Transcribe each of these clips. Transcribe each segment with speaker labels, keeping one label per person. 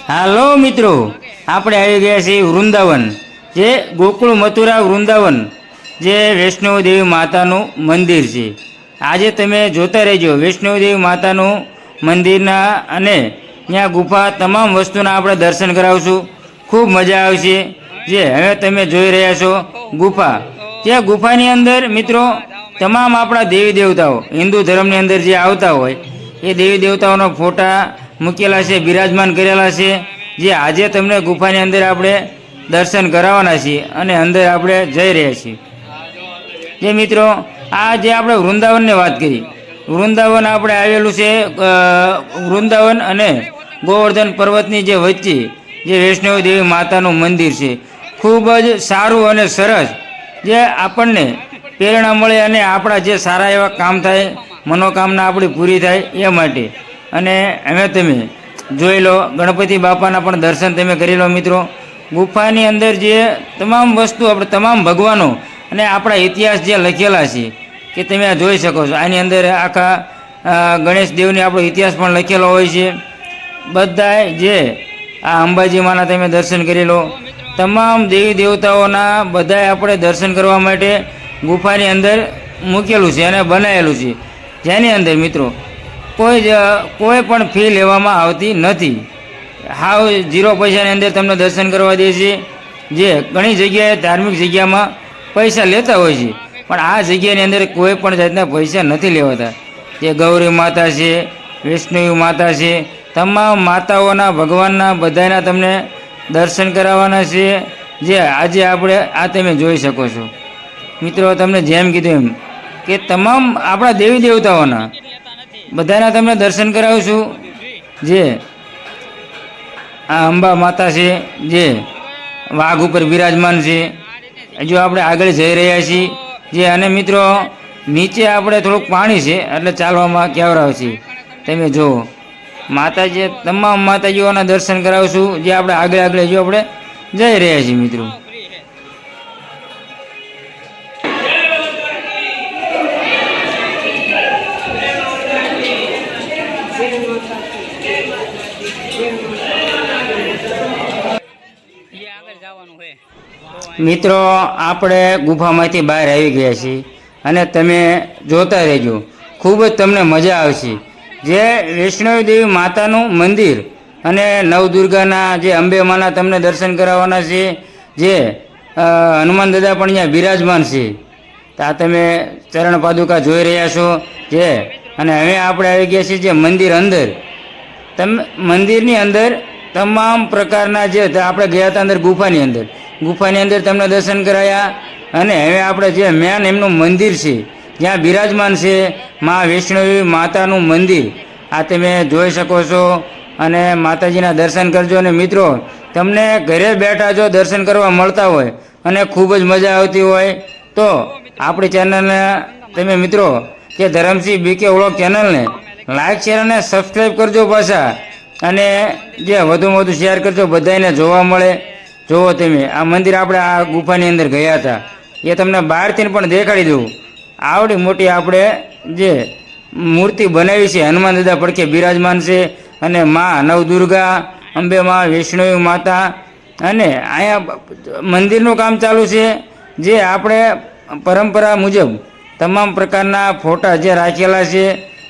Speaker 1: હાલો મિત્રો, આપણે આવી ગયા છીએ વૃંદાવન, જે ગોકુળ મથુરા વૃંદાવન, જે વૈષ્ણવ દેવી માતાનું મંદિર છે. આજે તમે જોતા રહેજો વૈષ્ણવ દેવી માતાનું મંદિરના અને ત્યાં ગુફા તમામ વસ્તુના આપણે દર્શન કરાવશું. ખૂબ મજા આવશે. જે હવે તમે જોઈ રહ્યા છો ગુફા, ત્યાં ગુફાની અંદર મિત્રો તમામ આપણા દેવી દેવતાઓ હિન્દુ ધર્મની અંદર જે આવતા હોય એ દેવી દેવતાઓના ફોટા મૂકેલા છે, બિરાજમાન કરેલા છે. જે આજે તમને ગુફાની અંદર આપણે દર્શન કરાવવાના છીએ અને અંદર આપણે જઈ રહ્યા છીએ. જે મિત્રો આ જે આપણે વૃંદાવનની વાત કરી, વૃંદાવન આપણે આવેલું છે વૃંદાવન અને ગોવર્ધન પર્વતની જે વચ્ચે જે વૈષ્ણવ દેવી માતાનું મંદિર છે. ખૂબ જ સારું અને સરસ, જે આપણને પ્રેરણા મળે અને આપણા જે સારા એવા કામ થાય, મનોકામના આપણી પૂરી થાય એ માટે. અને હવે તમે જોઈ લો, ગણપતિ બાપાના પણ દર્શન તમે કરી લો મિત્રો. ગુફાની અંદર જે તમામ વસ્તુ આપણે તમામ ભગવાનો અને આપણા ઇતિહાસ જે લખેલા છે કે તમે આ જોઈ શકો છો. આની અંદર આખા ગણેશ દેવની આપણો ઇતિહાસ પણ લખેલો હોય છે. બધા જે આ અંબાજી માના તમે દર્શન કરી લો, તમામ દેવી દેવતાઓના બધાય આપણે દર્શન કરવા માટે ગુફાની અંદર મૂકેલું છે અને બનાવેલું છે. જેની અંદર મિત્રો કોઈ પણ ફી લેવામાં આવતી નથી. હાવ 0 પૈસાની અંદર તમને દર્શન કરવા દે છે. જે ઘણી જગ્યાએ ધાર્મિક જગ્યામાં પૈસા લેતા હોય છે, પણ આ જગ્યાની અંદર કોઈ પણ જાતના પૈસા નથી લેવાતા. જે ગૌરી માતા છે, વૈષ્ણવી માતા છે, તમામ માતાઓના ભગવાનના બધાના તમને દર્શન કરાવવાના છે. જે આજે આપણે આ તમે જોઈ શકો છો મિત્રો. તમને જેમ કીધું એમ કે તમામ આપણા દેવી દેવતાઓના બધાના તમને દર્શન કરાવશું. જે આ અંબા માતા છે, જે વાઘ ઉપર બિરાજમાન છે. હજુ આપણે આગળ જઈ રહ્યા છીએ. જે અને મિત્રો નીચે આપણે થોડુંક પાણી છે એટલે ચાલવામાં કેવરાવ છે. તમે જુઓ માતાજી, તમામ માતાજીઓના દર્શન કરાવશું. જે આપણે આગળ હજુ આપણે જઈ રહ્યા છીએ મિત્રો. મિત્રો આપણે ગુફામાંથી બહાર આવી ગયા છીએ અને તમે જોતા રહેજો, ખૂબ જ તમને મજા આવશે. જે વૈષ્ણવ દેવી માતાનું મંદિર અને નવદુર્ગાના જે અંબે માના તમને દર્શન કરાવવાના છે. જે હનુમાન દાદા પણ અહીંયા બિરાજમાન છે. તો આ તમે ચરણ પાદુકા જોઈ રહ્યા છો. જે અને હવે આપણે આવી ગયા છીએ જે મંદિર અંદર. મંદિરની અંદર તમામ પ્રકારના જે આપણે ગયા હતા અંદર ગુફાની અંદર તમને દર્શન કરાયા. અને હવે આપણે જે મેન એમનું મંદિર છે જ્યાં બિરાજમાન છે મા વૈષ્ણવી માતાનું મંદિર, આ તમે જોઈ શકો છો. અને માતાજીના દર્શન કરજો. અને મિત્રો તમને ઘરે બેઠા જો દર્શન કરવા મળતા હોય અને ખૂબ જ મજા આવતી હોય તો આપણી ચેનલને તમે મિત્રો જે ધરમસિંહ બીકે વ્લોગ ચેનલને લાઈક, શેર અને સબસ્ક્રાઈબ કરજો પાછા. અને જે વધુમાં વધુ શેર કરજો, બધાને જોવા મળે. જુઓ તમે આ મંદિર આપણે આ ગુફાની અંદર ગયા હતા એ તમને બહારથી પણ દેખાડી દઉં. આવડી મોટી આપણે જે મૂર્તિ બનાવી છે, હનુમાન દાદા પડખે બિરાજમાન છે. અને મા નવદુર્ગા, અંબે મા, વૈષ્ણવી માતા. અને અહીંયા મંદિરનું કામ ચાલુ છે. જે આપણે પરંપરા મુજબ તમામ પ્રકારના ફોટા જે રાખેલા છે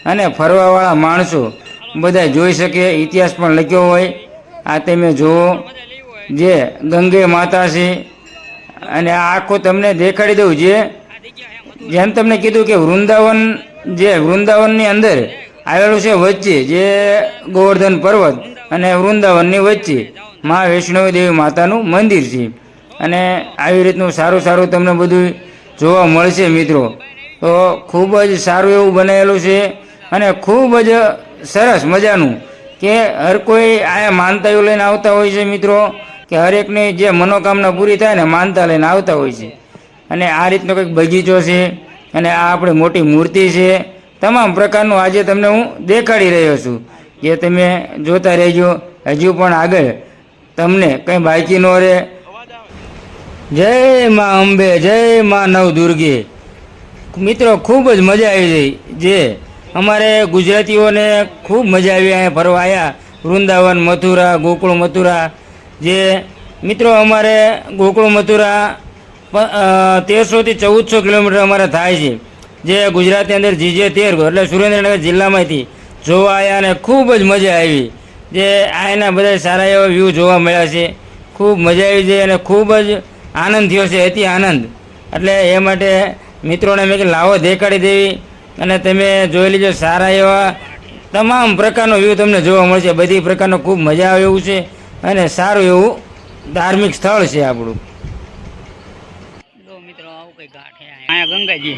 Speaker 1: અને ફરવાવાળા માણસો બધા જોઈ શકે, ઇતિહાસ પણ લખ્યો હોય. આ તમે જુઓ જે ગંગે માતા છે. અને આ આખું તમને દેખાડી દઉં. જેમ તમને કીધું કે વૃંદાવનની અંદર આવેલું છે વચ્ચે જે ગોવર્ધન પર્વત અને વૃંદાવનની વચ્ચે મા વૈષ્ણવી દેવી માતાનું મંદિર છે. અને આવી રીતનું સારું તમને બધું જોવા મળશે મિત્રો. તો ખૂબ જ સારું એવું બનાવેલું છે અને ખૂબ જ સરસ મજાનું, કે હર કોઈ આ માનતાઓ લઈને આવતા હોય છે મિત્રો. કે હરેકની જે મનોકામના પૂરી થાય ને માનતા લઈને આવતા હોય છે. અને આ રીતનો કંઈક બગીચો છે. અને આ આપણી મોટી મૂર્તિ છે. તમામ પ્રકારનું આજે તમને હું દેખાડી રહ્યો છું. જે તમે જોતા રહેજો. હજુ પણ આગળ તમને કંઈ બાકી ન રહે. જય મા અંબે, જય મા નવદુર્ગે. મિત્રો ખૂબ જ મજા આવી ગઈ. જે અમારે ગુજરાતીઓને ખૂબ મજા આવી અહીંયા ફરવા આવ્યા વૃંદાવન, મથુરા, ગોકુળ મથુરા, જે મિત્રો અમારે ગોકુળ મથુરા 1300થી 1400 કિલોમીટર અમારે થાય છે, જે ગુજરાતની અંદર જીજે 13 એટલે સુરેન્દ્રનગર જિલ્લામાંથી જોવા આવ્યા અને ખૂબ જ મજા આવી. જે અહીંના બધા સારા એવા વ્યૂ જોવા મળ્યા છે, ખૂબ મજા આવી છે અને ખૂબ જ આનંદ થયો છે, અતિ આનંદ. એટલે એ માટે મિત્રોને મેં કે લાવો દેખાડી દેવી અને તમે જોઈ લીજો. સારા એવા તમામ પ્રકારનો વ્યૂ તમને જોવા મળશે, બધી પ્રકારનો ખૂબ મજા આવે એવું છે અને સારું એવું ધાર્મિક સ્થળ છે આપણું.
Speaker 2: મિત્રો આવું કઈ ઘાટ અહીંયા ગંગાજી